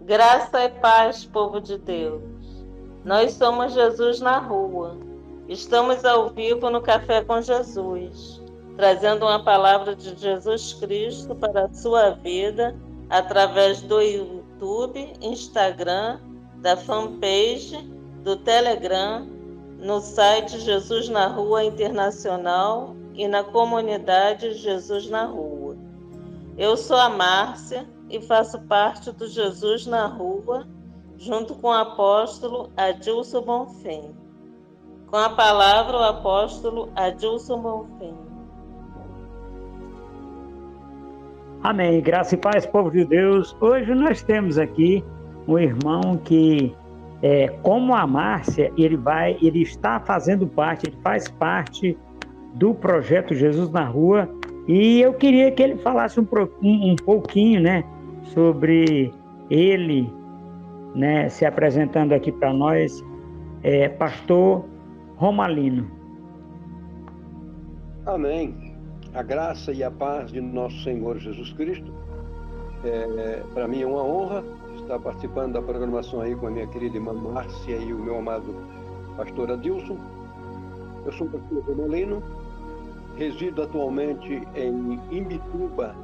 Graça e paz, povo de Deus. Nós somos Jesus na Rua. Estamos ao vivo no Café com Jesus, trazendo uma palavra de Jesus Cristo para a sua vida através do YouTube, Instagram, da fanpage, do Telegram, no site Jesus na Rua Internacional e na comunidade Jesus na Rua. Eu sou a Márcia e faço parte do Jesus na Rua, junto com o apóstolo Adilson Bonfim. Com a palavra, o apóstolo Adilson Bonfim. Amém. Graça e paz, povo de Deus. Hoje nós temos aqui um irmão que, como a Márcia, ele está fazendo parte, ele faz parte do projeto Jesus na Rua. E eu queria que ele falasse um pouquinho, né, sobre ele, né, se apresentando aqui para nós, pastor Romalino. Amém. A graça e a paz de nosso Senhor Jesus Cristo. Para mim é uma honra estar participando da programação aí com a minha querida irmã Márcia e o meu amado pastor Adilson. Eu sou o pastor Romalino, resido atualmente em Imbituba,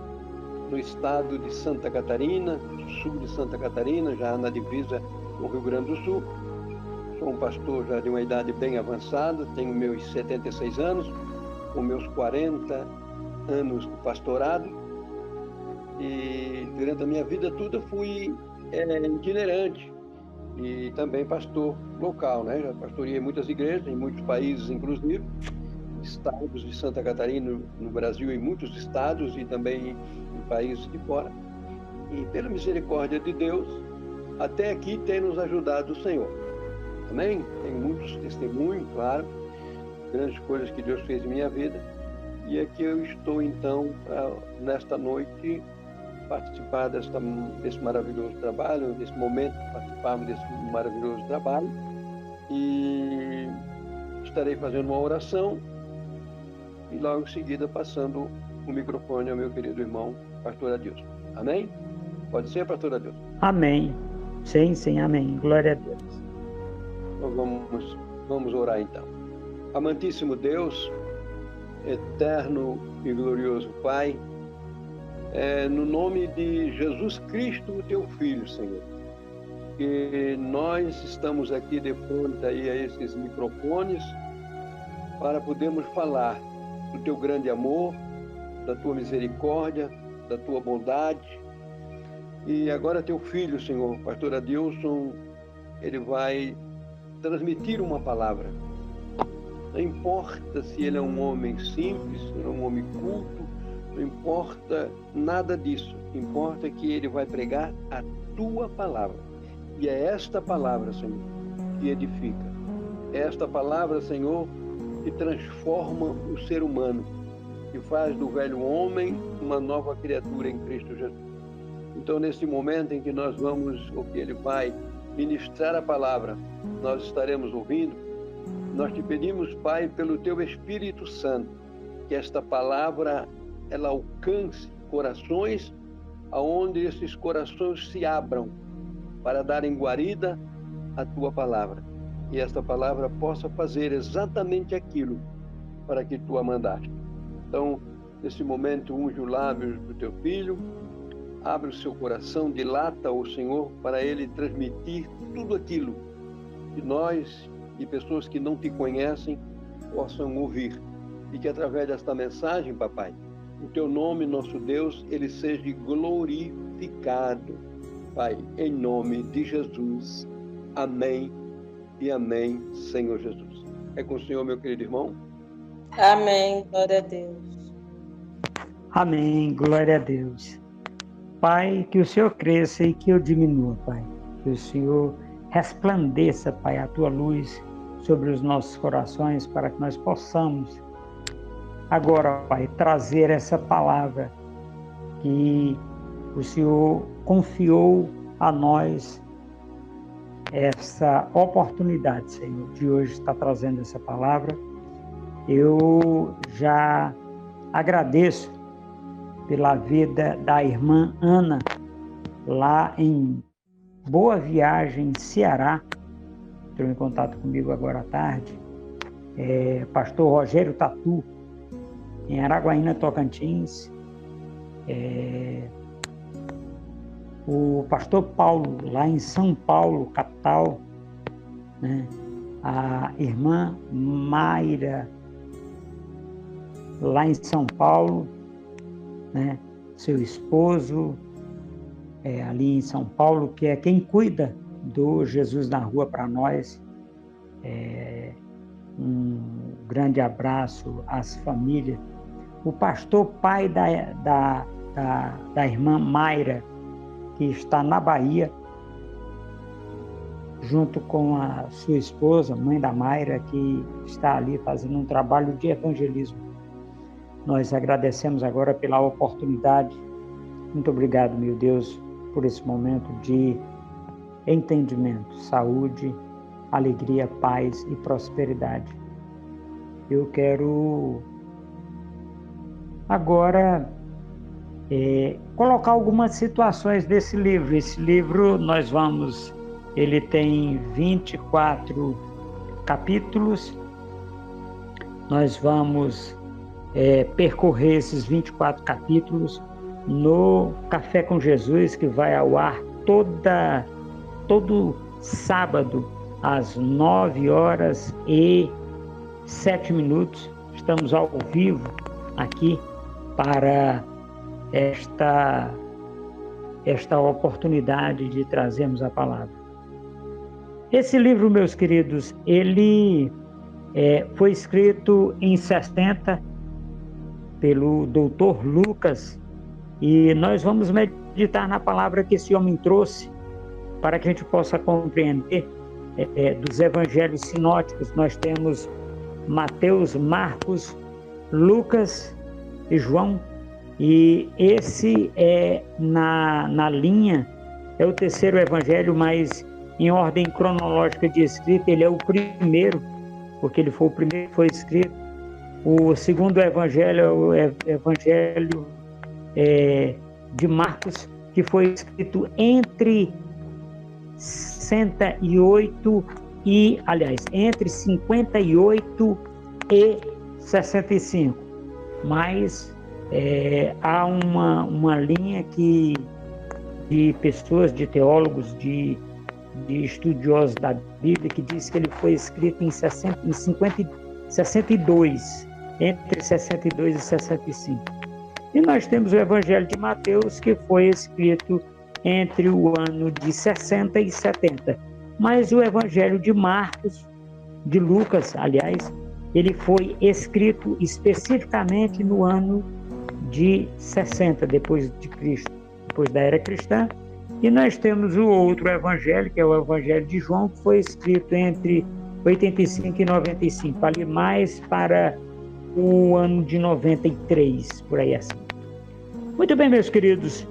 no estado de Santa Catarina, sul de Santa Catarina, já na divisa com o Rio Grande do Sul. Sou um pastor já de uma idade bem avançada, tenho meus 76 anos, com meus 40 anos de pastorado, e durante a minha vida toda fui itinerante e também pastor local, né? Já pastoreei muitas igrejas, em muitos países, inclusive, estados de Santa Catarina, no Brasil, em muitos estados e também em países de fora. E pela misericórdia de Deus, até aqui tem nos ajudado o Senhor. Amém? Tenho muitos testemunhos, claro, grandes coisas que Deus fez em minha vida. E aqui eu estou, então, nesta noite, participar desse maravilhoso trabalho, nesse momento, participarmos desse maravilhoso trabalho. E estarei fazendo uma oração e logo em seguida passando o microfone ao meu querido irmão, pastor Adilson. Amém? Pode ser, pastor Adilson? Amém. Sim, amém. Glória a Deus. Então vamos orar então. Amantíssimo Deus, eterno e glorioso Pai, no nome de Jesus Cristo, o teu Filho, Senhor, que nós estamos aqui de frente aí a esses microfones para podermos falar do teu grande amor, da tua misericórdia, da tua bondade. E agora teu filho, Senhor, pastor Adilson, ele vai transmitir uma palavra. Não importa se ele é um homem simples, se ele é um homem culto, não importa nada disso. Importa que ele vai pregar a tua palavra. E é esta palavra, Senhor, que edifica. É esta palavra, Senhor, que transforma o ser humano, que faz do velho homem uma nova criatura em Cristo Jesus. Então, nesse momento em que nós vamos, ou que ele vai ministrar a palavra, nós estaremos ouvindo. Nós te pedimos, Pai, pelo teu Espírito Santo, que esta palavra ela alcance corações, aonde esses corações se abram para darem guarida à tua palavra. E esta palavra possa fazer exatamente aquilo para que tu a mandaste. Então, nesse momento, unge os lábios do teu filho, abre o seu coração, dilata o Senhor para ele transmitir tudo aquilo que nós e pessoas que não te conhecem possam ouvir. E que através desta mensagem, papai, o teu nome, nosso Deus, ele seja glorificado. Pai, em nome de Jesus. Amém e amém, Senhor Jesus. É com o Senhor, meu querido irmão. Amém. Glória a Deus. Amém. Glória a Deus. Pai, que o Senhor cresça e que eu diminua, Pai. Que o Senhor resplandeça, Pai, a tua luz sobre os nossos corações para que nós possamos agora, Pai, trazer essa palavra que o Senhor confiou a nós, essa oportunidade, Senhor, de hoje estar trazendo essa palavra. Eu já agradeço pela vida da irmã Ana, lá em Boa Viagem, Ceará, entrou em contato comigo agora à tarde. Pastor Rogério Tatu, em Araguaína, Tocantins. O pastor Paulo, lá em São Paulo, capital, né? A irmã Mayra, lá em São Paulo, né? Seu esposo, ali em São Paulo, que é quem cuida do Jesus na Rua para nós. Um grande abraço às famílias. O pastor pai da irmã Mayra, que está na Bahia, junto com a sua esposa, mãe da Mayra, que está ali fazendo um trabalho de evangelismo. Nós agradecemos agora pela oportunidade. Muito obrigado, meu Deus, por esse momento de entendimento, saúde, alegria, paz e prosperidade. Eu quero agora colocar algumas situações desse livro. Esse livro ele tem 24 capítulos. Nós vamos percorrer esses 24 capítulos no Café com Jesus, que vai ao ar todo sábado às 9h07. Estamos ao vivo aqui para esta oportunidade de trazermos a palavra. Esse livro, meus queridos, ele foi escrito em 60 pelo Dr. Lucas, e nós vamos meditar na palavra que esse homem trouxe para que a gente possa compreender dos evangelhos sinóticos. Nós temos Mateus, Marcos, Lucas e João, e esse na linha, é o terceiro evangelho, mas em ordem cronológica de escrita, ele é o primeiro, porque ele foi o primeiro que foi escrito. O segundo evangelho é o evangelho de Marcos, que foi escrito entre 58 entre 58 e 65. Mas há uma linha de pessoas, de teólogos, de estudiosos da Bíblia, que diz que ele foi escrito em 62, entre 62 e 65. E nós temos o Evangelho de Mateus, que foi escrito entre o ano de 60 e 70. Mas o Evangelho de Marcos, de Lucas, aliás, ele foi escrito especificamente no ano de 60 depois de Cristo, depois da era cristã. E nós temos o outro evangelho, que é o Evangelho de João, que foi escrito entre 85 e 95, ali mais para o ano de 93, por aí assim. Muito bem, meus queridos,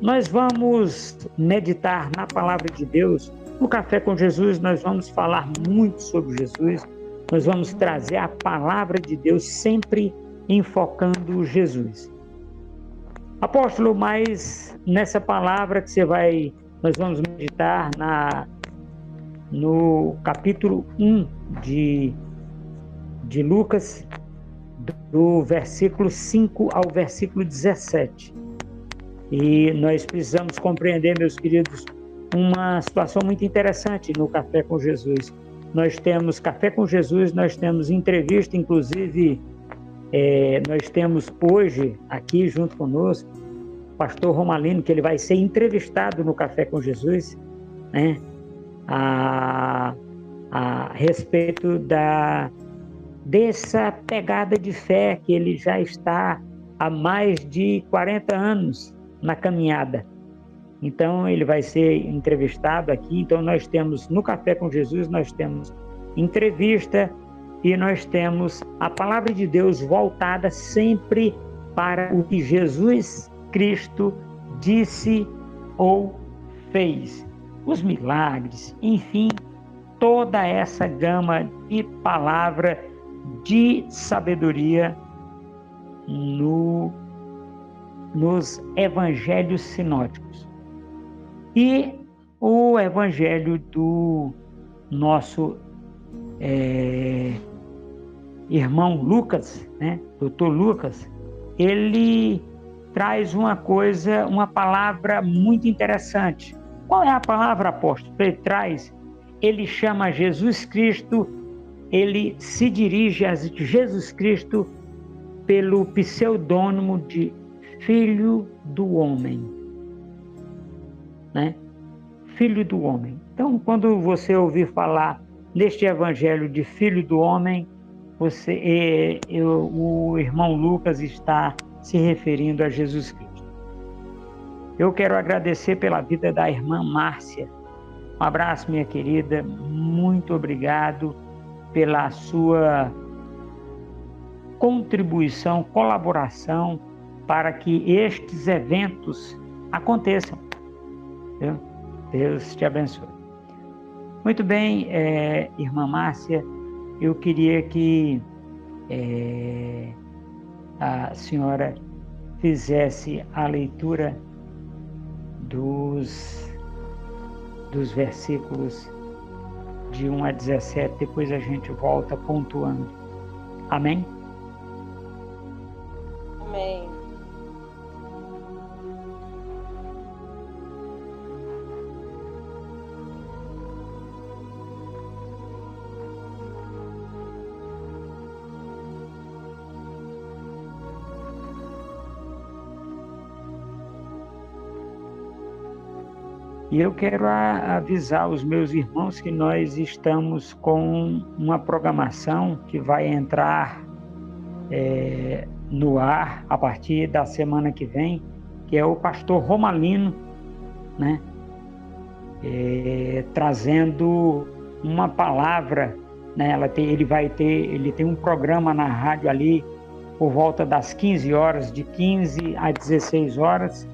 nós vamos meditar na Palavra de Deus. No Café com Jesus, nós vamos falar muito sobre Jesus, nós vamos trazer a Palavra de Deus sempre enfocando Jesus. Apóstolo, mas nessa palavra que nós vamos meditar no capítulo 1 de Lucas, do versículo 5 ao versículo 17. E nós precisamos compreender, meus queridos, uma situação muito interessante no Café com Jesus. Nós temos Café com Jesus, nós temos entrevista, inclusive nós temos hoje aqui junto conosco o pastor Romalino, que ele vai ser entrevistado no Café com Jesus, né, a respeito dessa pegada de fé que ele já está há mais de 40 anos na caminhada. Então ele vai ser entrevistado aqui. Então nós temos no Café com Jesus, nós temos entrevista e nós temos a palavra de Deus voltada sempre para o que Jesus Cristo disse ou fez, os milagres, enfim, toda essa gama de palavra de sabedoria nos evangelhos sinóticos. E o evangelho do nosso irmão Lucas, né? Doutor Lucas, ele traz uma palavra muito interessante. Qual é a palavra, apóstolo? Ele chama Jesus Cristo, ele se dirige a Jesus Cristo pelo pseudônimo de Filho do Homem, né? Filho do Homem. Então, quando você ouvir falar neste evangelho de Filho do Homem, o irmão Lucas está se referindo a Jesus Cristo. Eu quero agradecer pela vida da irmã Márcia. Um abraço, minha querida. Muito obrigado pela sua contribuição, colaboração para que estes eventos aconteçam. Entendeu? Deus te abençoe. Muito bem, irmã Márcia, eu queria que a senhora fizesse a leitura dos versículos de 1 a 17, depois a gente volta pontuando. Amém? Amém. E eu quero avisar os meus irmãos que nós estamos com uma programação que vai entrar no ar a partir da semana que vem, que é o pastor Romalino, né? Trazendo uma palavra, né? Ele tem um programa na rádio ali por volta das 15 horas, de 15 a 16 horas.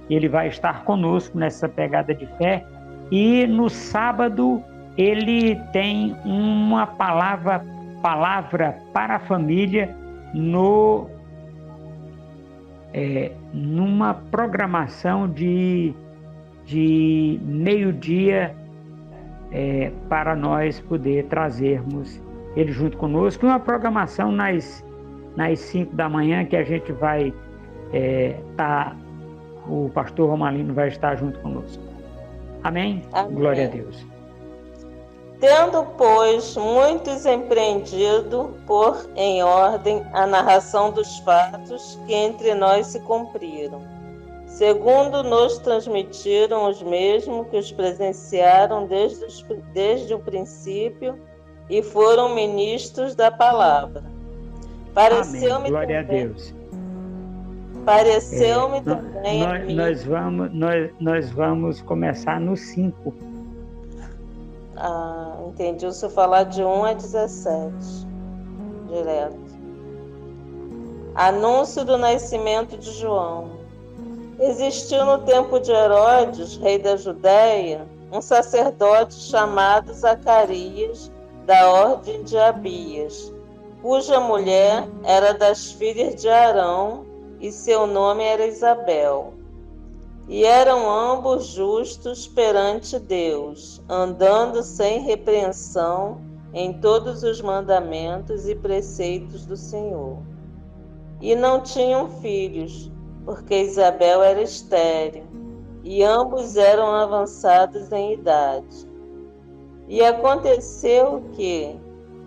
Ele vai estar conosco nessa pegada de fé. E no sábado ele tem uma palavra para a família numa programação de meio-dia para nós poder trazermos ele junto conosco. Uma programação nas 5 da manhã que a gente vai o pastor Romalino vai estar junto conosco. Amém? Amém. Glória a Deus. Tendo, pois, muitos empreendido por em ordem a narração dos fatos que entre nós se cumpriram, segundo nos transmitiram os mesmos que os presenciaram desde o princípio e foram ministros da palavra. Amém. Glória a Deus. Pareceu-me também nós vamos começar no 5. Entendi o senhor falar de 1 a 17, direto. Anúncio do nascimento de João. Existiu no tempo de Herodes, rei da Judéia, um sacerdote chamado Zacarias, da ordem de Abias, cuja mulher era das filhas de Arão, e seu nome era Isabel. E eram ambos justos perante Deus, andando sem repreensão em todos os mandamentos e preceitos do Senhor. E não tinham filhos, porque Isabel era estéril, e ambos eram avançados em idade. E aconteceu que,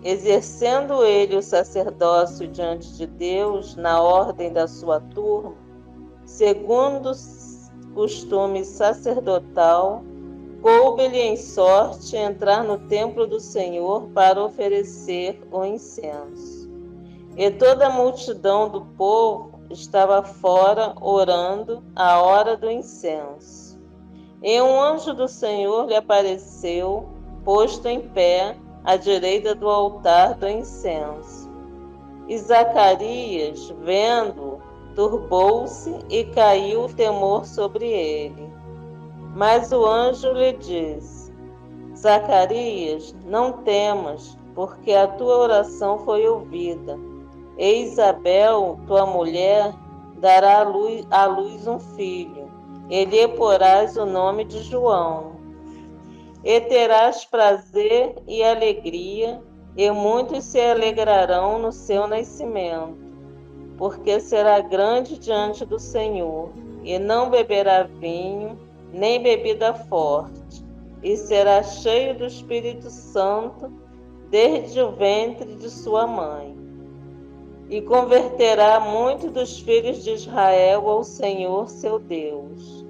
exercendo ele o sacerdócio diante de Deus na ordem da sua turma, segundo costume sacerdotal, coube-lhe em sorte entrar no templo do Senhor para oferecer o incenso. E toda a multidão do povo estava fora orando à hora do incenso. E um anjo do Senhor lhe apareceu, posto em pé, à direita do altar do incenso. E Zacarias, vendo-o, turbou-se e caiu o temor sobre ele. Mas o anjo lhe disse: Zacarias, não temas, porque a tua oração foi ouvida. E Isabel, tua mulher, dará à luz um filho, e lhe porás o nome de João. E terás prazer e alegria, e muitos se alegrarão no seu nascimento, porque será grande diante do Senhor, e não beberá vinho, nem bebida forte, e será cheio do Espírito Santo desde o ventre de sua mãe. E converterá muitos dos filhos de Israel ao Senhor seu Deus.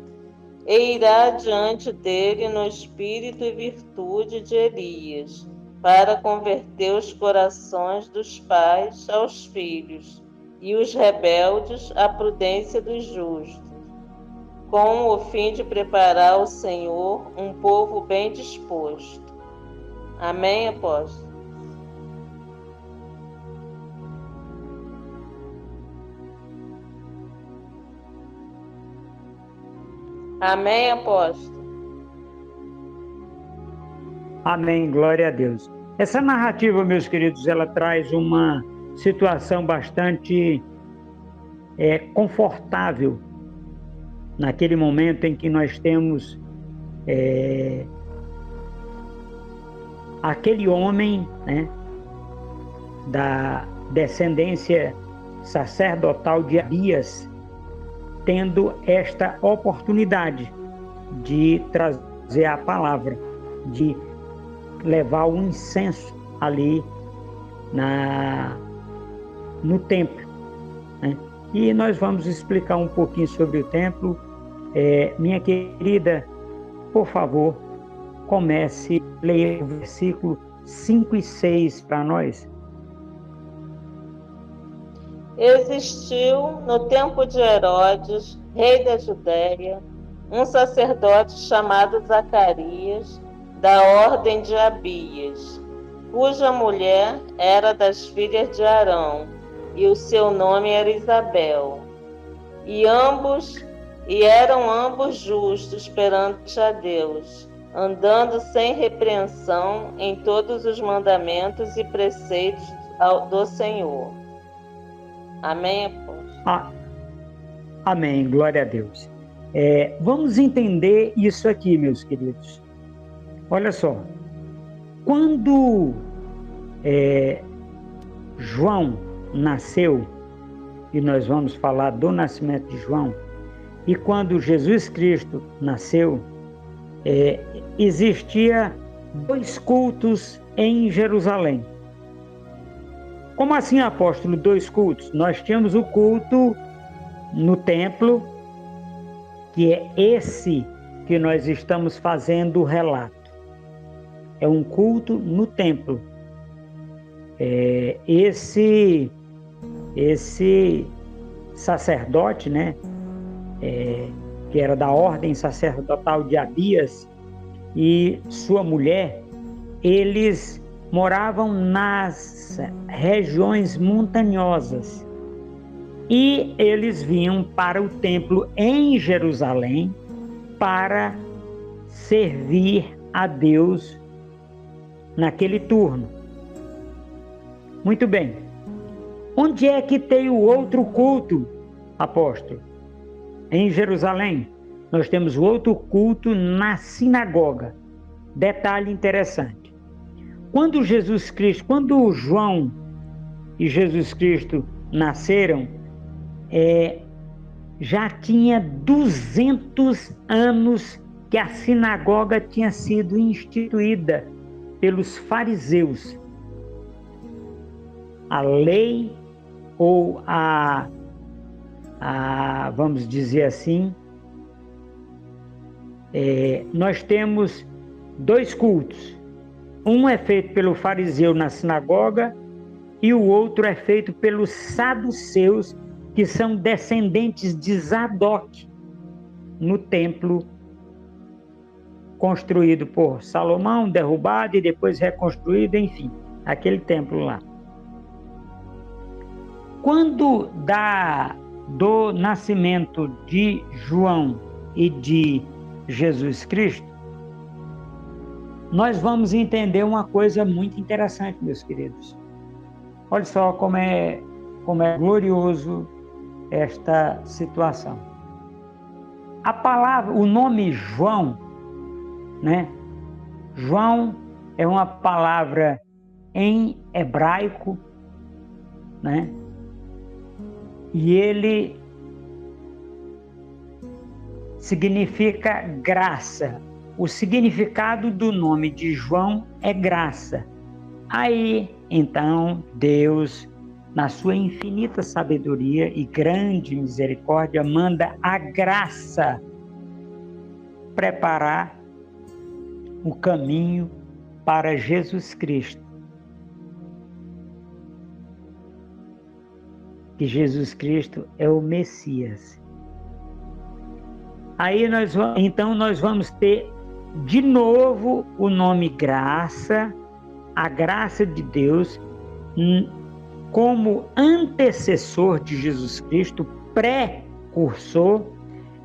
E irá diante dele no espírito e virtude de Elias, para converter os corações dos pais aos filhos, e os rebeldes à prudência dos justos, com o fim de preparar ao Senhor um povo bem disposto. Amém, apóstolo? Amém, apóstolo? Amém, glória a Deus. Essa narrativa, meus queridos, ela traz uma situação bastante confortável naquele momento em que nós temos aquele homem, né, da descendência sacerdotal de Abias, tendo esta oportunidade de trazer a palavra, de levar o incenso ali no templo, né? E nós vamos explicar um pouquinho sobre o templo. Minha querida, por favor, comece a ler o versículo 5 e 6 para nós. Existiu, no tempo de Herodes, rei da Judéia, um sacerdote chamado Zacarias, da ordem de Abias, cuja mulher era das filhas de Arão, e o seu nome era Isabel. E eram ambos justos perante a Deus, andando sem repreensão em todos os mandamentos e preceitos do Senhor. Amém, apóstolo? Amém, glória a Deus. Vamos entender isso aqui, meus queridos. Olha só, quando João nasceu, e nós vamos falar do nascimento de João, e quando Jesus Cristo nasceu, existia 2 cultos em Jerusalém. Como assim, apóstolo, 2 cultos? Nós tínhamos o culto no templo, que é esse que nós estamos fazendo o relato. É um culto no templo. Esse sacerdote, né, que era da ordem sacerdotal de Abias, e sua mulher, eles moravam nas regiões montanhosas e eles vinham para o templo em Jerusalém para servir a Deus naquele turno. Muito bem. Onde é que tem o outro culto, apóstolo? Em Jerusalém. Nós temos o outro culto na sinagoga. Detalhe interessante. Quando João e Jesus Cristo nasceram, já tinha 200 anos que a sinagoga tinha sido instituída pelos fariseus. A lei, ou vamos dizer assim, nós temos 2 cultos. Um é feito pelo fariseu na sinagoga e o outro é feito pelos saduceus, que são descendentes de Zadok, no templo construído por Salomão, derrubado e depois reconstruído, enfim, aquele templo lá. Quando do nascimento de João e de Jesus Cristo, nós vamos entender uma coisa muito interessante, meus queridos. Olha só como é glorioso esta situação. A palavra, o nome João, né? João é uma palavra em hebraico, né? E ele significa graça. O significado do nome de João é graça. Aí, então, Deus, na sua infinita sabedoria e grande misericórdia, manda a graça preparar o caminho para Jesus Cristo. Que Jesus Cristo é o Messias. Aí nós vamos ter de novo o nome graça, a graça de Deus, como antecessor de Jesus Cristo, precursor,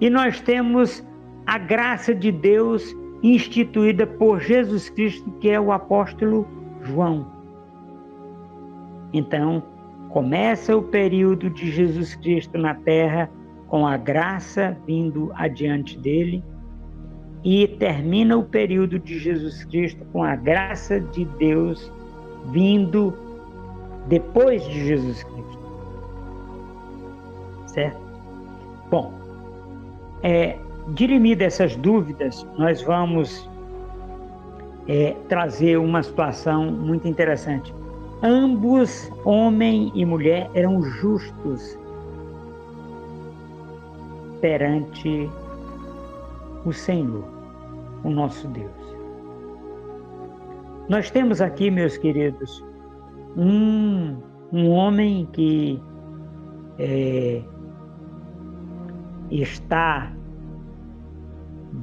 e nós temos a graça de Deus instituída por Jesus Cristo, que é o apóstolo João. Então, começa o período de Jesus Cristo na terra, com a graça vindo adiante dele, e termina o período de Jesus Cristo com a graça de Deus vindo depois de Jesus Cristo. Certo? Bom, dirimidas essas dúvidas, nós vamos trazer uma situação muito interessante. Ambos, homem e mulher, eram justos perante o Senhor, o nosso Deus. Nós temos aqui, meus queridos, um homem que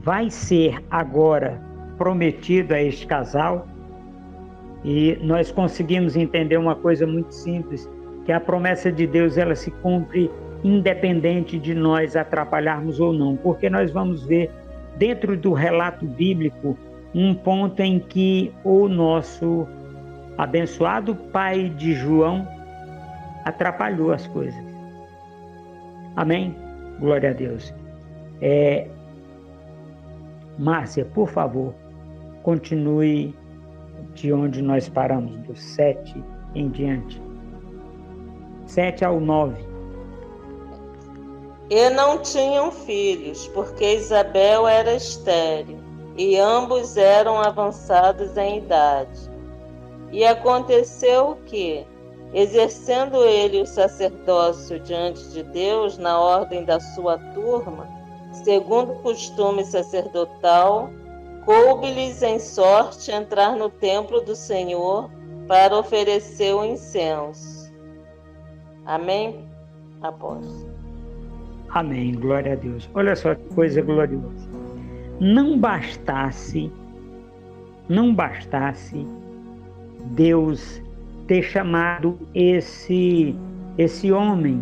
vai ser agora prometido a este casal, e nós conseguimos entender uma coisa muito simples, que a promessa de Deus ela se cumpre independente de nós atrapalharmos ou não, porque nós vamos ver dentro do relato bíblico um ponto em que o nosso abençoado pai de João atrapalhou as coisas. Amém? Glória a Deus. Márcia, por favor, continue de onde nós paramos, do 7 em diante. 7 ao 9. E não tinham filhos, porque Isabel era estéril, e ambos eram avançados em idade. E aconteceu que, exercendo ele o sacerdócio diante de Deus na ordem da sua turma, segundo o costume sacerdotal, coube-lhes em sorte entrar no templo do Senhor para oferecer o incenso. Amém? Apóstolo. Amém, glória a Deus. Olha só que coisa gloriosa. Não bastasse Deus ter chamado esse homem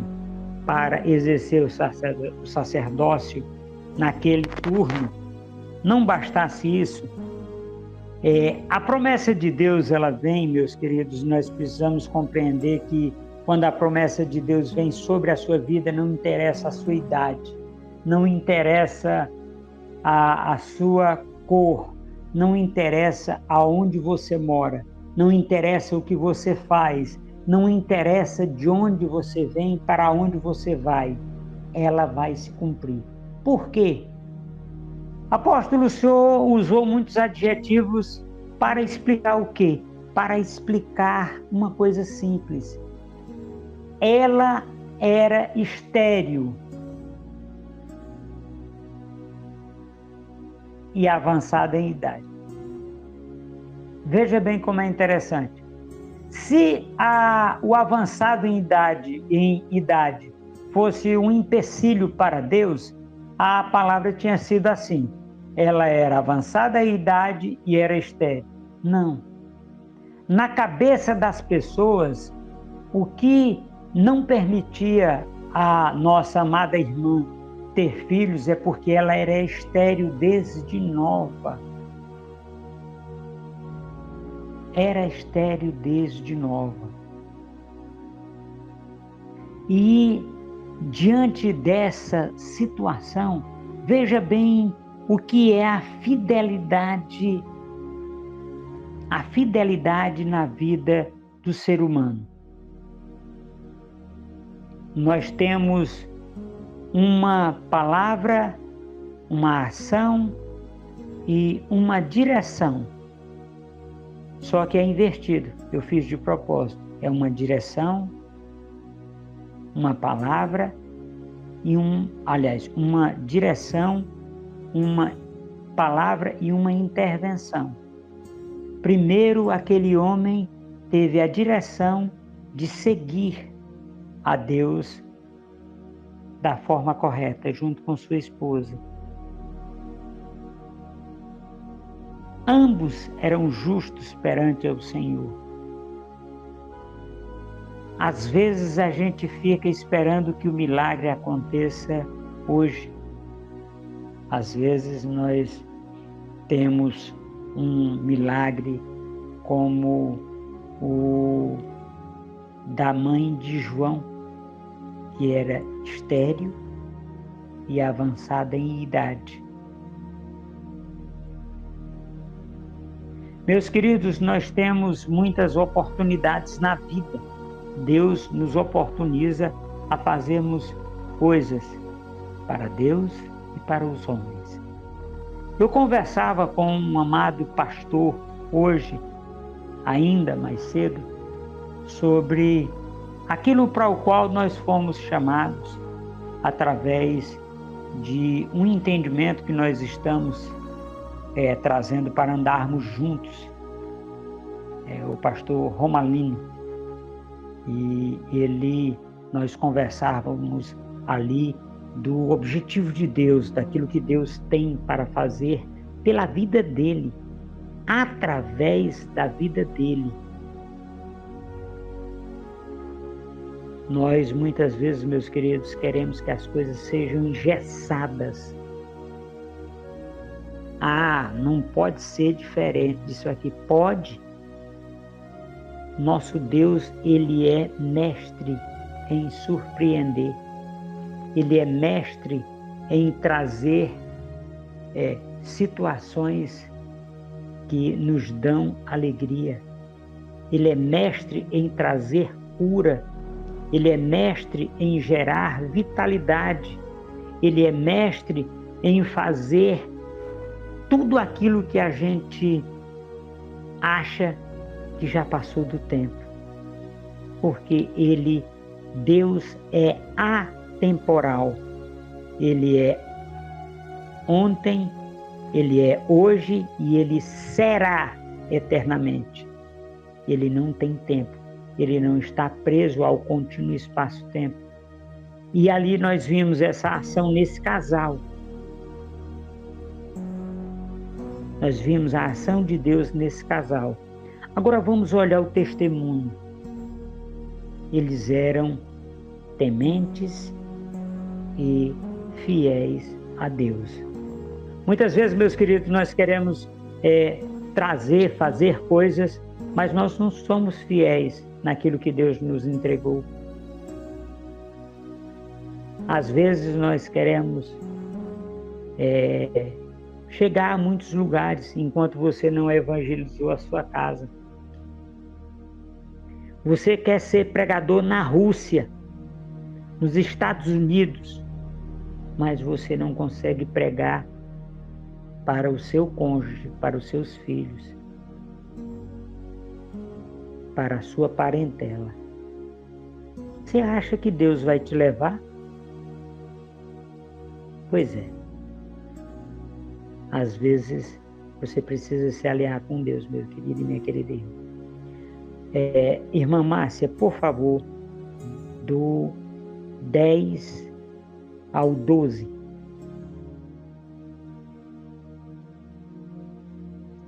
para exercer o sacerdócio naquele turno, não bastasse isso, a promessa de Deus, ela vem, meus queridos, nós precisamos compreender que quando a promessa de Deus vem sobre a sua vida, não interessa a sua idade, não interessa a sua cor, não interessa aonde você mora, não interessa o que você faz, não interessa de onde você vem, para onde você vai, ela vai se cumprir. Por quê? Apóstolo, o senhor usou muitos adjetivos para explicar o quê? Para explicar uma coisa simples. Ela era estéril e avançada em idade. Veja bem como é interessante. Se o avançado em idade fosse um empecilho para Deus, a palavra tinha sido assim: ela era avançada em idade e era estéril. Não. Na cabeça das pessoas, o que não permitia a nossa amada irmã ter filhos é porque ela era estéril desde nova. Era estéril desde nova. E diante dessa situação, Veja bem o que é a fidelidade na vida do ser humano. Nós temos uma palavra, uma ação e uma direção. Só que é invertido, eu fiz de propósito. É uma direção, uma palavra e uma direção, uma palavra e uma intervenção. Primeiro, aquele homem teve a direção de seguir a Deus da forma correta, junto com sua esposa. Ambos eram justos perante o Senhor. Às vezes a gente fica esperando que o milagre aconteça hoje. Às vezes nós temos um milagre como o da mãe de João, que era estéril e avançada em idade. Meus queridos, nós temos muitas oportunidades na vida. Deus nos oportuniza a fazermos coisas para Deus e para os homens. Eu conversava com um amado pastor hoje, ainda mais cedo, sobre aquilo para o qual nós fomos chamados através de um entendimento que nós estamos trazendo para andarmos juntos. O pastor Romalino, e nós conversávamos ali do objetivo de Deus, daquilo que Deus tem para fazer pela vida dele, através da vida dele. Nós muitas vezes, meus queridos, queremos que as coisas sejam engessadas. Não pode ser diferente disso aqui. Pode. Nosso Deus, Ele é mestre em surpreender. Ele é mestre em trazer situações que nos dão alegria. Ele é mestre em trazer cura. Ele é mestre em gerar vitalidade. Ele é mestre em fazer tudo aquilo que a gente acha que já passou do tempo. Porque Deus é atemporal. Ele é ontem, Ele é hoje e Ele será eternamente. Ele não tem tempo. Ele não está preso ao contínuo espaço-tempo. E ali nós vimos essa ação nesse casal. Nós vimos a ação de Deus nesse casal. Agora vamos olhar o testemunho. Eles eram tementes e fiéis a Deus. Muitas vezes, meus queridos, nós queremos fazer coisas, mas nós não somos fiéis naquilo que Deus nos entregou. Às vezes nós queremos chegar a muitos lugares enquanto você não evangelizou a sua casa. Você quer ser pregador na Rússia, nos Estados Unidos, mas você não consegue pregar para o seu cônjuge, para os seus filhos, para a sua parentela. Você acha que Deus vai te levar? Pois é. Às vezes você precisa se aliar com Deus, meu querido e minha querida irmã. Irmã Márcia, por favor, do 10 ao 12.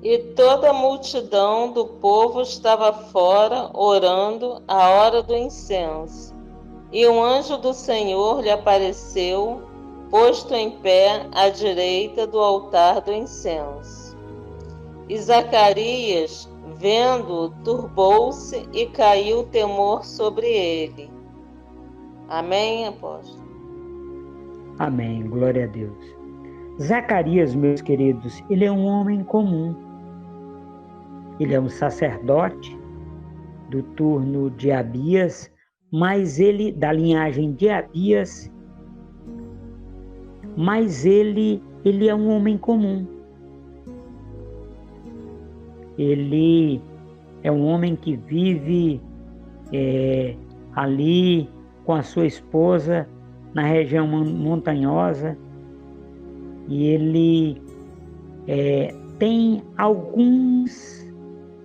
E toda a multidão do povo estava fora, orando à hora do incenso. E um anjo do Senhor lhe apareceu, posto em pé à direita do altar do incenso. E Zacarias, vendo-o, turbou-se e caiu o temor sobre ele. Amém, apóstolo? Amém, glória a Deus. Zacarias, meus queridos, ele é um homem comum. Ele é um sacerdote do turno de Abias, mas ele, da linhagem de Abias, mas ele é um homem comum. Ele é um homem que vive ali com a sua esposa na região montanhosa, e ele tem alguns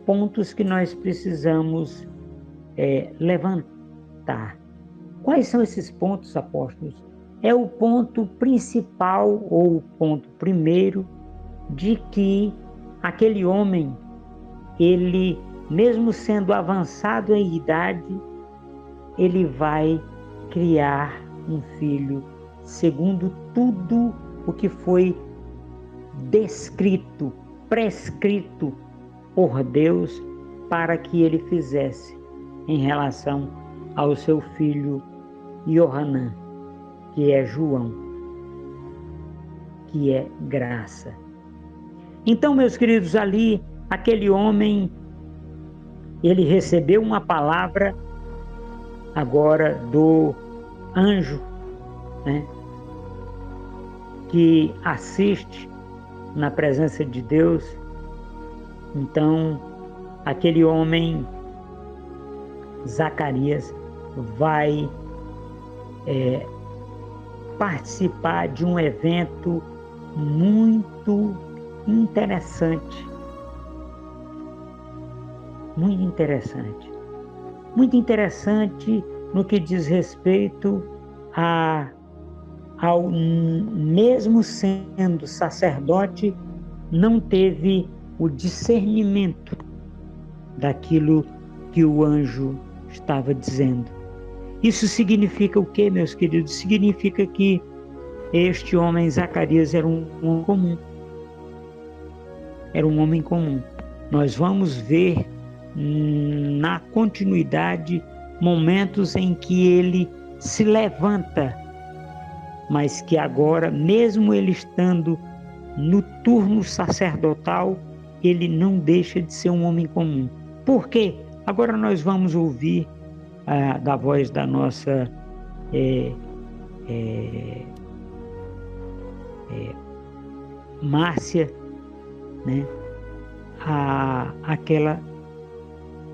pontos que nós precisamos levantar. Quais são esses pontos, apóstolos? É o ponto principal, ou o ponto primeiro, de que aquele homem, ele, mesmo sendo avançado em idade, ele vai criar um filho segundo tudo o que foi descrito, prescrito por Deus para que ele fizesse em relação ao seu filho Johanã, que é João, que é graça. Então, meus queridos, ali, aquele homem, ele recebeu uma palavra agora do anjo, né, que assiste na presença de Deus. Então, aquele homem, Zacarias, vai participar de um evento muito interessante. Muito interessante. Muito interessante no que diz respeito ao mesmo sendo sacerdote, não teve o discernimento daquilo que o anjo estava dizendo. Isso significa o quê, meus queridos? Significa que este homem, Zacarias, era um homem comum. Era um homem comum. Nós vamos ver na continuidade momentos em que ele se levanta, mas que agora, mesmo ele estando no turno sacerdotal, ele não deixa de ser um homem comum. Por quê? Agora nós vamos ouvir da voz da nossa Márcia, né, aquela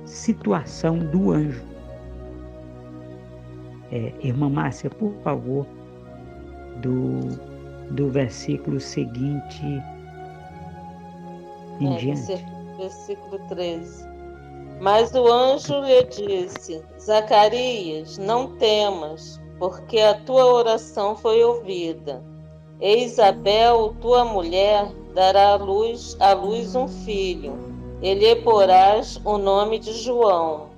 situação do anjo. Irmã Márcia, por favor, do versículo seguinte em diante. Versículo 13. Mas o anjo lhe disse: Zacarias, não temas, porque a tua oração foi ouvida. E Isabel, tua mulher, dará à luz um filho, e lhe porás o nome de João.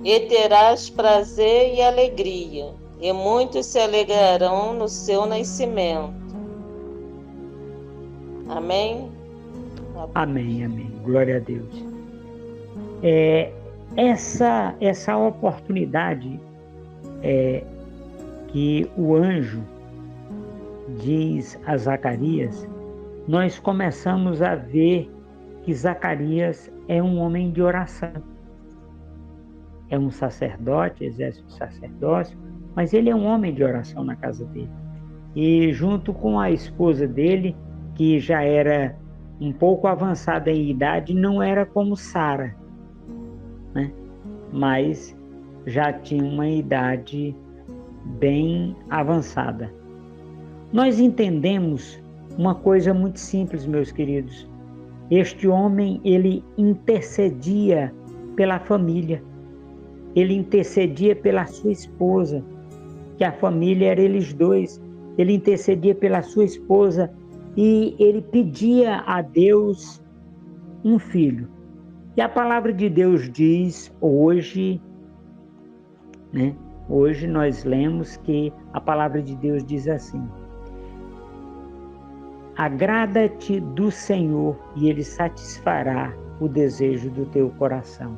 E terás prazer e alegria, e muitos se alegrarão no seu nascimento. Amém? Amém, amém. Glória a Deus. Essa oportunidade que o anjo diz a Zacarias, nós começamos a ver que Zacarias é um homem de oração. É um sacerdote, exerce o sacerdócio, mas ele é um homem de oração na casa dele. E junto com a esposa dele, que já era um pouco avançada em idade, não era como Sara, né? Mas já tinha uma idade bem avançada. Nós entendemos uma coisa muito simples, meus queridos. Este homem, ele intercedia pela família. Ele intercedia pela sua esposa, que a família era eles dois. Ele intercedia pela sua esposa e ele pedia a Deus um filho. E a palavra de Deus diz hoje, né? Hoje nós lemos que a palavra de Deus diz assim: agrada-te do Senhor e Ele satisfará o desejo do teu coração.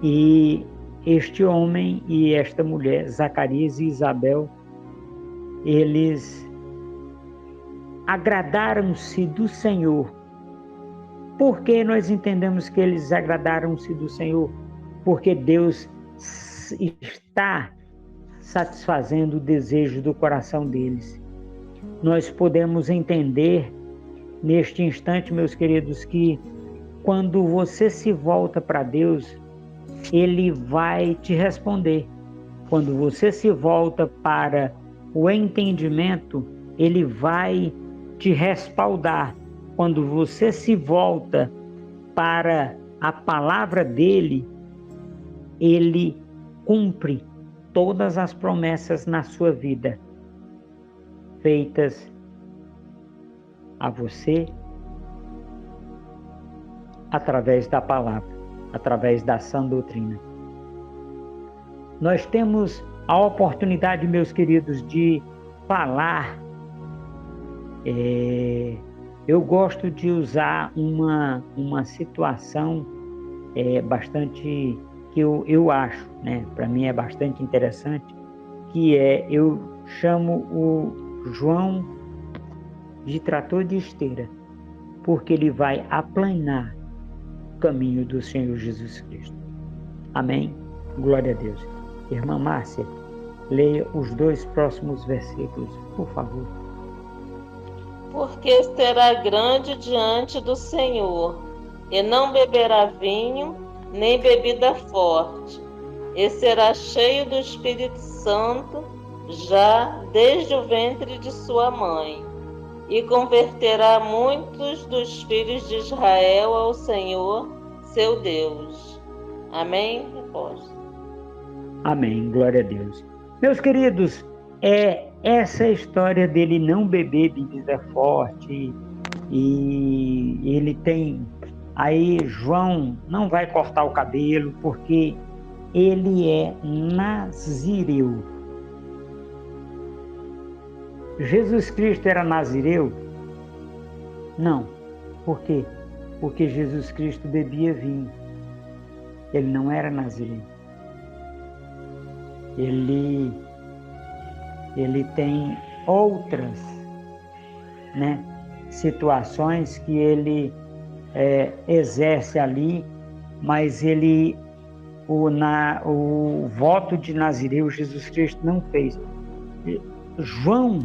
E este homem e esta mulher, Zacarias e Isabel, eles agradaram-se do Senhor. Por que nós entendemos que eles agradaram-se do Senhor? Porque Deus está satisfazendo o desejo do coração deles. Nós podemos entender neste instante, meus queridos, que quando você se volta para Deus, Ele vai te responder. Quando você se volta para o entendimento, Ele vai te respaldar. Quando você se volta para a palavra dEle, Ele cumpre todas as promessas na sua vida, feitas a você através da palavra, através da sã doutrina. Nós temos a oportunidade, meus queridos, de falar. Eu gosto de usar uma situação bastante, que eu acho, né, para mim é bastante interessante, que eu chamo o João de trator de esteira, porque ele vai aplanar o caminho do Senhor Jesus Cristo. Amém? Glória a Deus. Irmã Márcia, leia os 2 próximos versículos, por favor. Porque será grande diante do Senhor, e não beberá vinho, nem bebida forte, e será cheio do Espírito Santo, já desde o ventre de sua mãe, e converterá muitos dos filhos de Israel ao Senhor, seu Deus. Amém? Amém, glória a Deus. Meus queridos, essa história dele não beber bebida forte, e ele tem... Aí João não vai cortar o cabelo, porque ele é nazireu. Jesus Cristo era nazireu? Não. Por quê? Porque Jesus Cristo bebia vinho. Ele não era nazireu. Ele tem outras, né, situações que ele exerce ali, mas o voto de nazireu Jesus Cristo não fez. João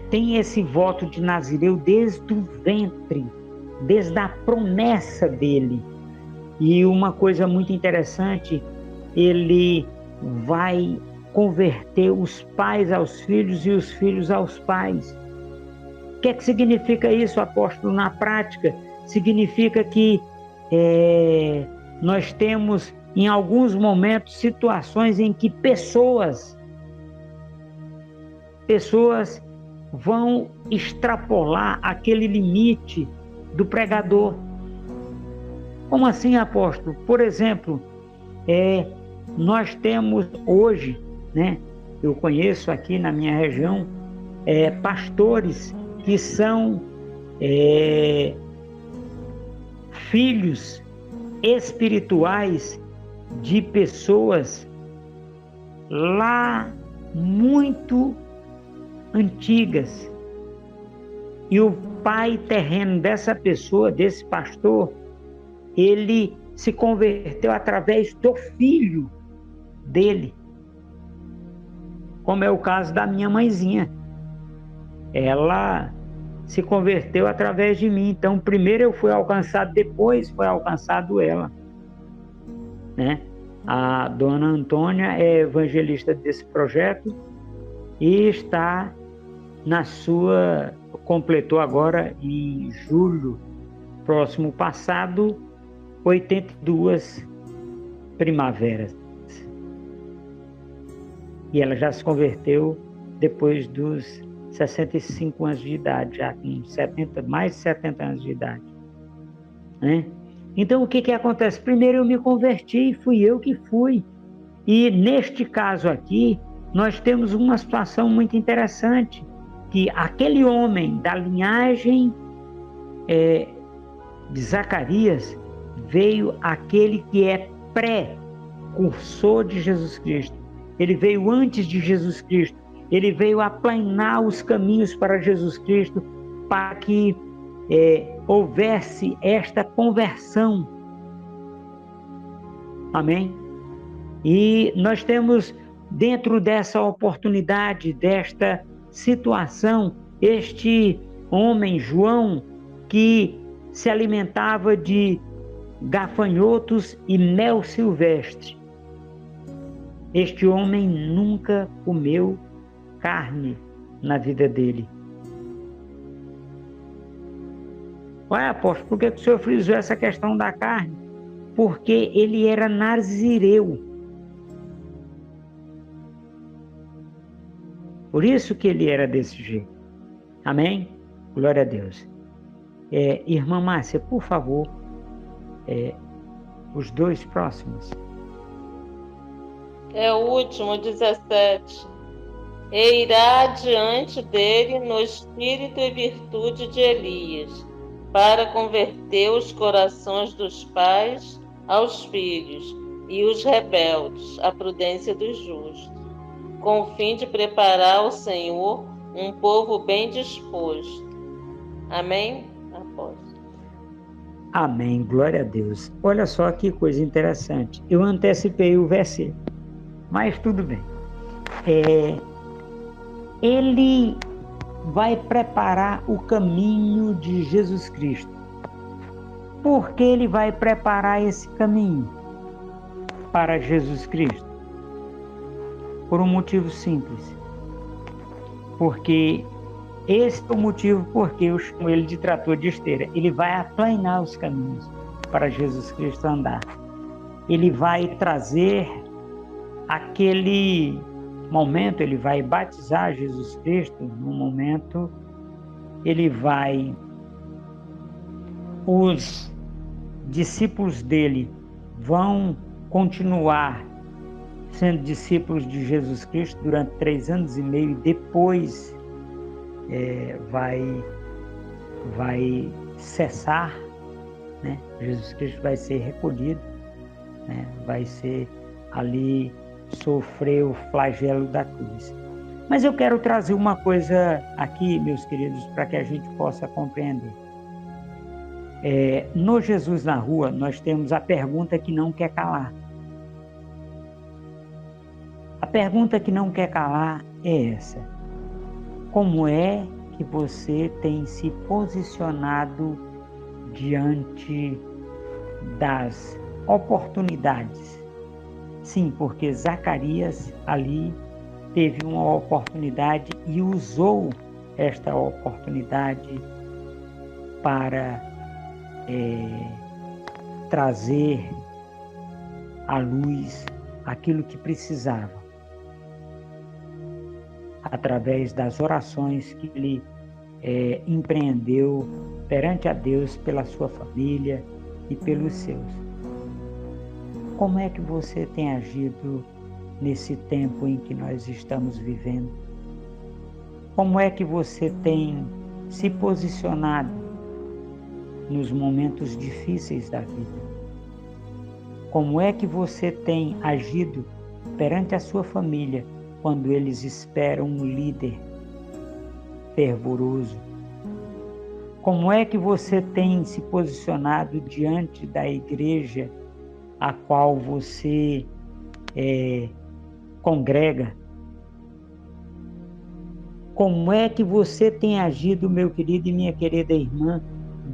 tem esse voto de nazireu desde o ventre, desde a promessa dele. E uma coisa muito interessante, ele vai converter os pais aos filhos e os filhos aos pais. O que significa isso, apóstolo, na prática? Significa que nós temos, em alguns momentos, situações em que pessoas vão extrapolar aquele limite do pregador. Como assim, apóstolo? Por exemplo, nós temos hoje, né, eu conheço aqui na minha região, pastores que são filhos espirituais de pessoas lá muito antigas. E o pai terreno dessa pessoa, desse pastor, ele se converteu através do filho dele. Como é o caso da minha mãezinha. Ela se converteu através de mim. Então, primeiro eu fui alcançado, depois foi alcançado ela, né? A dona Antônia é evangelista desse projeto e está completou agora em julho próximo passado 82 primaveras. E ela já se converteu depois dos 65 anos de idade, já com mais de 70 anos de idade, né? Então, o que acontece? Primeiro eu me converti, fui eu que fui. E neste caso aqui, nós temos uma situação muito interessante, que aquele homem da linhagem de Zacarias, veio aquele que é pré-cursor de Jesus Cristo. Ele veio antes de Jesus Cristo. Ele veio aplanar os caminhos para Jesus Cristo, para que houvesse esta conversão. Amém? E nós temos, dentro dessa oportunidade, desta situação, este homem, João, que se alimentava de gafanhotos e mel silvestre. Este homem nunca comeu carne na vida dele. Ué, apóstolo, por que o senhor frisou essa questão da carne? Porque ele era nazireu. Por isso que ele era desse jeito. Amém? Glória a Deus. Irmã Márcia, por favor, os 2 próximos. É o último, 17. E irá diante dele no espírito e virtude de Elias, para converter os corações dos pais aos filhos e os rebeldes à prudência dos justos, com o fim de preparar ao Senhor um povo bem disposto. Amém? Apóstolo. Amém, glória a Deus. Olha só que coisa interessante. Eu antecipei o versículo, mas tudo bem. Ele vai preparar o caminho de Jesus Cristo. Por que ele vai preparar esse caminho para Jesus Cristo? Por um motivo simples. Porque esse é o motivo porque eu chamo ele de trator de esteira. Ele vai aplanar os caminhos para Jesus Cristo andar. Ele vai trazer aquele momento, ele vai batizar Jesus Cristo. No momento, os discípulos dele vão continuar sendo discípulos de Jesus Cristo durante 3 anos e meio, e depois vai cessar, né? Jesus Cristo vai ser recolhido, né? Vai ser ali sofrer o flagelo da cruz. Mas eu quero trazer uma coisa aqui, meus queridos, para que a gente possa compreender. No Jesus na Rua, nós temos a pergunta que não quer calar. A pergunta que não quer calar é essa: como é que você tem se posicionado diante das oportunidades? Sim, porque Zacarias ali teve uma oportunidade e usou esta oportunidade para trazer à luz aquilo que precisava, através das orações que ele empreendeu perante a Deus pela sua família e pelos seus. Como é que você tem agido nesse tempo em que nós estamos vivendo? Como é que você tem se posicionado nos momentos difíceis da vida? Como é que você tem agido perante a sua família quando eles esperam um líder fervoroso? Como é que você tem se posicionado diante da igreja a qual você congrega? Como é que você tem agido, meu querido e minha querida irmã,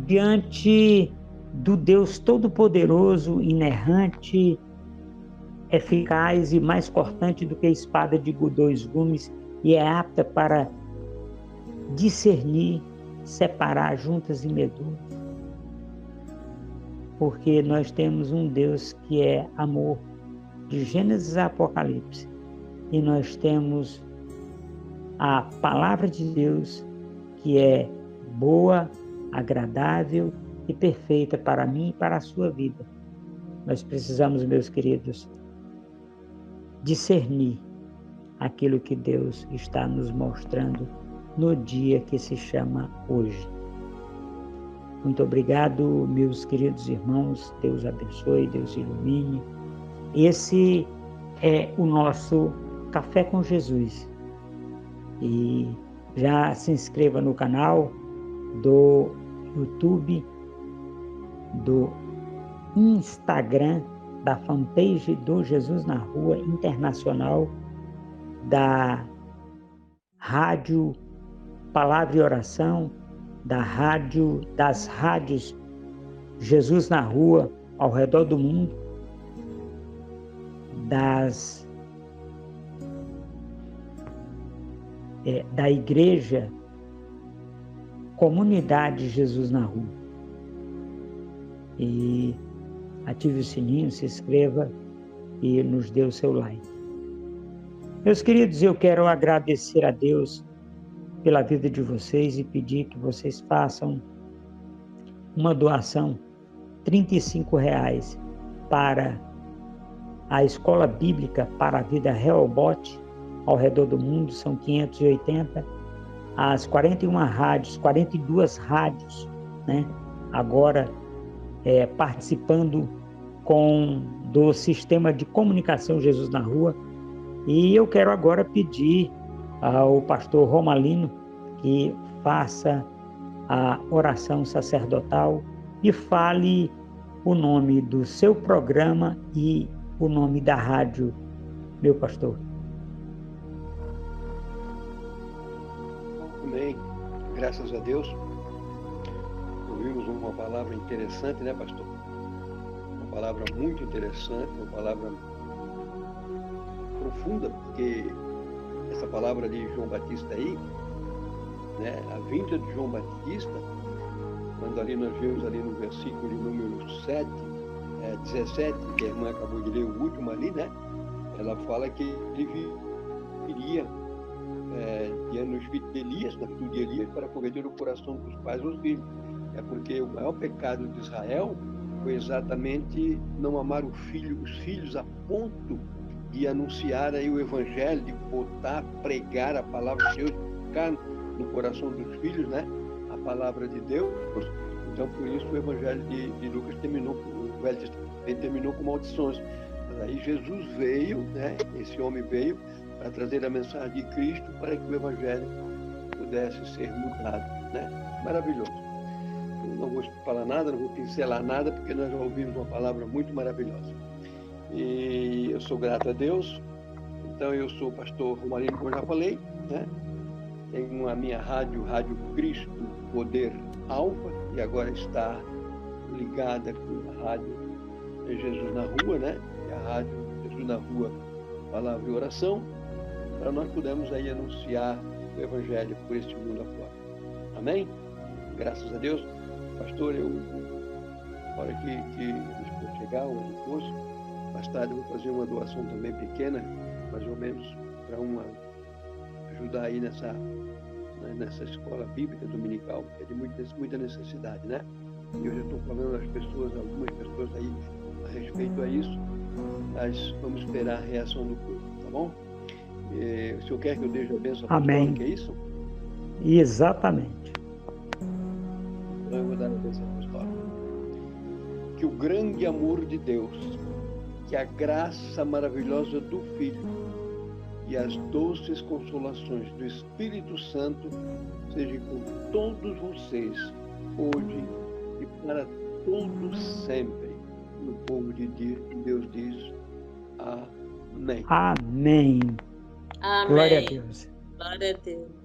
diante do Deus Todo-Poderoso, inerrante, eficaz e mais cortante do que a espada de 2 gumes, e é apta para discernir, separar juntas e medulas? Porque nós temos um Deus que é amor, de Gênesis a Apocalipse, e nós temos a palavra de Deus que é boa, agradável e perfeita para mim e para a sua vida. Nós precisamos, meus queridos, discernir aquilo que Deus está nos mostrando no dia que se chama hoje. Muito obrigado, meus queridos irmãos. Deus abençoe, Deus ilumine. Esse é o nosso Café com Jesus. E já se inscreva no canal, do YouTube, do Instagram, da fanpage do Jesus na Rua Internacional, da Rádio Palavra e Oração, das rádios Jesus na Rua ao redor do mundo, da Igreja Comunidade Jesus na Rua. E ative o sininho, se inscreva e nos dê o seu like. Meus queridos, eu quero agradecer a Deus pela vida de vocês e pedir que vocês façam uma doação, R$35, para a Escola Bíblica para a Vida Rehoboth, ao redor do mundo. São 580, as 42 rádios, né? Agora participando do sistema de comunicação Jesus na Rua. E eu quero agora pedir ao pastor Romalino que faça a oração sacerdotal e fale o nome do seu programa e o nome da rádio, meu pastor. Amém. Graças a Deus. Ouvimos uma palavra interessante, né, pastor? Uma palavra muito interessante, uma palavra profunda, porque essa palavra de João Batista aí, né, a vinda de João Batista, quando ali nós vemos ali no versículo de número 17, que a irmã acabou de ler o último ali, né? Ela fala que ele viria de anos de Elias, na virtude de Elias, para converter o coração dos pais aos filhos. É porque o maior pecado de Israel foi exatamente não amar os filhos a ponto de anunciar aí o evangelho, de botar, pregar a palavra de Deus, ficar no coração dos filhos, né? A palavra de Deus. Então, por isso o evangelho de Lucas terminou com maldições. Mas aí Jesus veio, né? Esse homem veio para trazer a mensagem de Cristo para que o evangelho pudesse ser mudado, né? Maravilhoso. Eu não vou falar nada, não vou pincelar nada, porque nós já ouvimos uma palavra muito maravilhosa. E eu sou grato a Deus. Então, eu sou o pastor Romalino, como eu já falei, né? Tenho a minha Rádio Cristo Poder Alfa, e agora está ligada com a Rádio Jesus na Rua, né? E a Rádio Jesus na Rua, Palavra e Oração, para nós pudermos aí anunciar o Evangelho por este mundo afora. Amém? Graças a Deus. Pastor, na hora que for chegar, o esposo, mais tarde eu vou fazer uma doação também pequena, mais ou menos, para ajudar aí nessa escola bíblica dominical, que é de muita necessidade, né? E eu já estou falando às pessoas, algumas pessoas aí, a respeito a isso, mas vamos esperar a reação do povo, tá bom? O senhor quer que eu deixe a bênção apostólica, é isso? Exatamente. Então eu vou dar a bênção apostólica. Que o grande amor de Deus, que a graça maravilhosa do Filho e as doces consolações do Espírito Santo sejam com todos vocês, hoje e para todos sempre. E o povo de Deus diz amém. Amém. Amém. Glória a Deus. Glória a Deus.